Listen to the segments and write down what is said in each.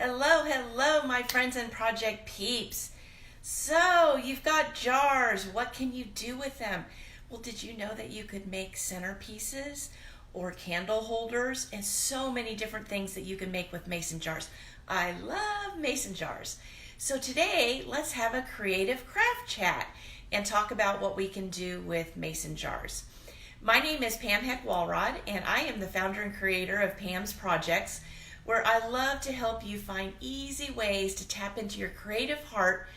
Hello, hello, my friends and project peeps. So, you've got jars. What can you do with them? Well, did you know that you could make centerpieces or candle holders and so many different things that you can make with mason jars? I love mason jars. So today, let's have a creative craft chat and talk about what we can do with mason jars. My name is Pam Heck-Walrod, and I am the founder and creator of Pam's Projects, where I love to help you find easy ways to tap into your creative heart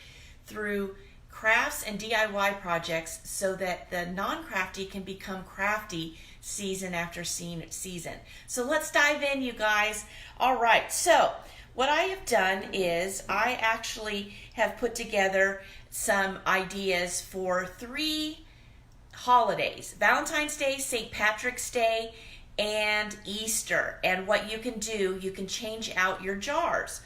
through crafts and DIY projects so that the non-crafty can become crafty season after season. So let's dive in, you guys. All right, so what I have done is I actually have put together some ideas for 3 holidays: Valentine's Day, St. Patrick's Day, and Easter. And what you can do, you can change out your jars.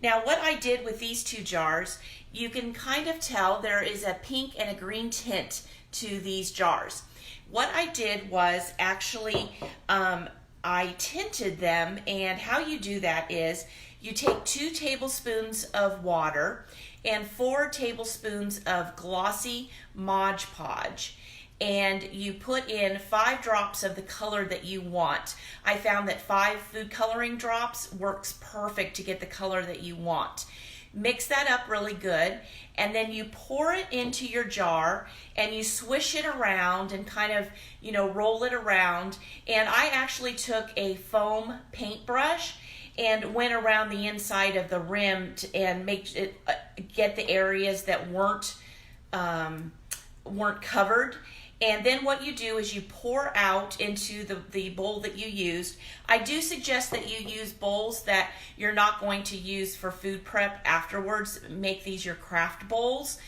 Now, what I did with these 2 jars, you can kind of tell there is a pink and a green tint to these jars. What I did was actually I tinted them, and how you do that is you take 2 tablespoons of water and 4 tablespoons of glossy Mod Podge, and you put in 5 drops of the color that you want. I found that 5 food coloring drops works perfect to get the color that you want. Mix that up really good, and then you pour it into your jar and you swish it around and kind of, roll it around. And I actually took a foam paintbrush and went around the inside of the rim and make it get the areas that weren't covered. And then what you do is you pour out into the bowl that you used. I do suggest that you use bowls that you're not going to use for food prep afterwards. Make these your craft bowls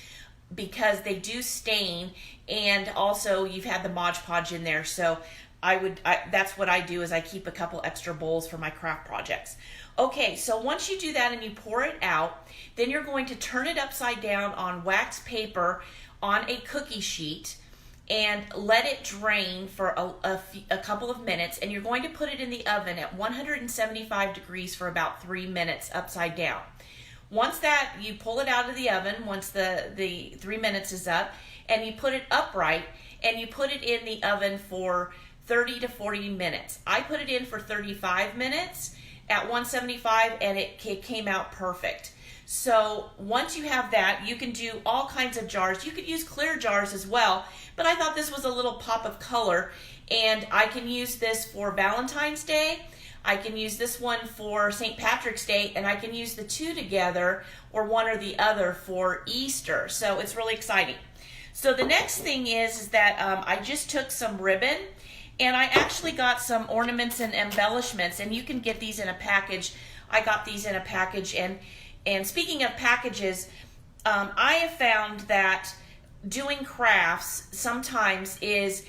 because they do stain, and also you've had the Mod Podge in there. So that's what I do, is I keep a couple extra bowls for my craft projects. Okay, so once you do that and you pour it out, then you're going to turn it upside down on wax paper on a cookie sheet and let it drain for a couple of minutes, and you're going to put it in the oven at 175 degrees for about 3 minutes upside down. Once that, you pull it out of the oven once the 3 minutes is up, and you put it upright and you put it in the oven for 30 to 40 minutes. I put it in for 35 minutes at 175 and it came out perfect. So once you have that, you can do all kinds of jars. You could use clear jars as well, but I thought this was a little pop of color, and I can use this for Valentine's Day. I can use this one for St. Patrick's Day, and I can use the 2 together, or one or the other, for Easter. So it's really exciting. So the next thing is that I just took some ribbon, and I actually got some ornaments and embellishments, and you can get these in a package. I got these in a package, and speaking of packages, I have found that doing crafts sometimes is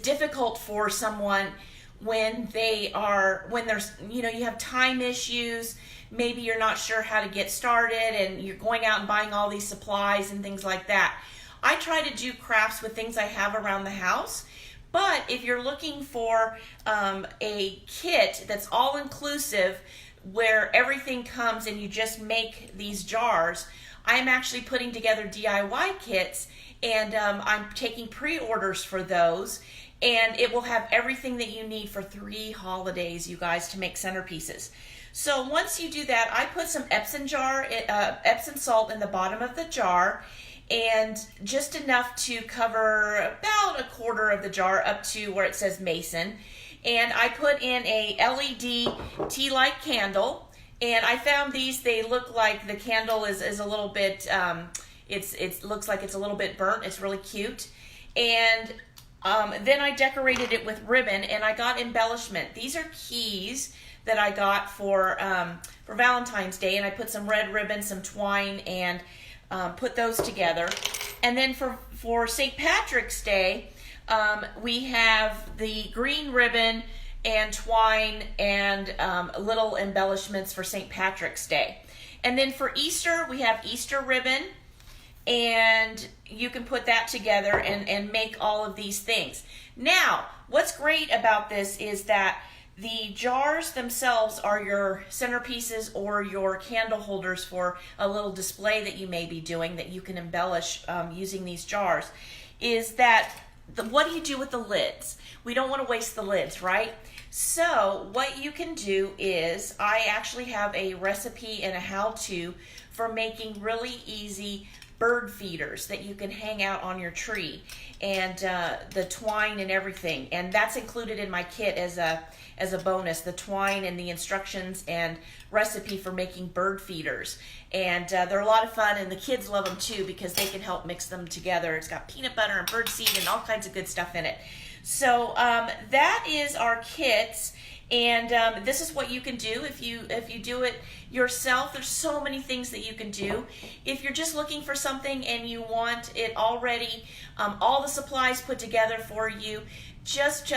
difficult for someone when there's you have time issues. Maybe you're not sure how to get started, and you're going out and buying all these supplies and things like that. I try to do crafts with things I have around the house. But if you're looking for a kit that's all inclusive, where everything comes and you just make these jars, I'm actually putting together DIY kits, and I'm taking pre-orders for those, and it will have everything that you need for 3 holidays, you guys, to make centerpieces. So once you do that, I put some Epsom salt in the bottom of the jar, and just enough to cover about a quarter of the jar up to where it says Mason. And I put in a LED tea light candle, and I found these, they look like the candle is a little bit, it looks like it's a little bit burnt. It's really cute. And then I decorated it with ribbon, and I got embellishment. These are keys that I got for Valentine's Day, and I put some red ribbon, some twine, and put those together. And then for St. Patrick's Day, we have the green ribbon and twine and little embellishments for St. Patrick's Day. And then for Easter, we have Easter ribbon, and you can put that together and make all of these things. Now, what's great about this is that The jars themselves are your centerpieces or your candle holders for a little display that you may be doing that you can embellish using these jars. Is that what do you do with the lids? We don't want to waste the lids, right? So what you can do is, I actually have a recipe and a how-to for making really easy bird feeders that you can hang out on your tree, and the twine and everything, and that's included in my kit as a bonus, the twine and the instructions and recipe for making bird feeders. And they're a lot of fun, and the kids love them too because they can help mix them together. It's got peanut butter and birdseed and all kinds of good stuff in it. So that is our kits. And this is what you can do if you do it yourself. There's so many things that you can do. If you're just looking for something and you want it already, all the supplies put together for you, just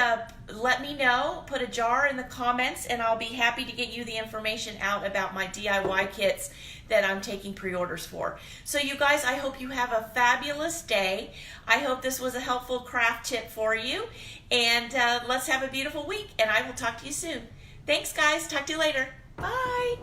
let me know. Put a jar in the comments, and I'll be happy to get you the information out about my DIY kits that I'm taking pre-orders for. So you guys, I hope you have a fabulous day. I hope this was a helpful craft tip for you. And let's have a beautiful week, and I will talk to you soon. Thanks, guys. Talk to you later. Bye.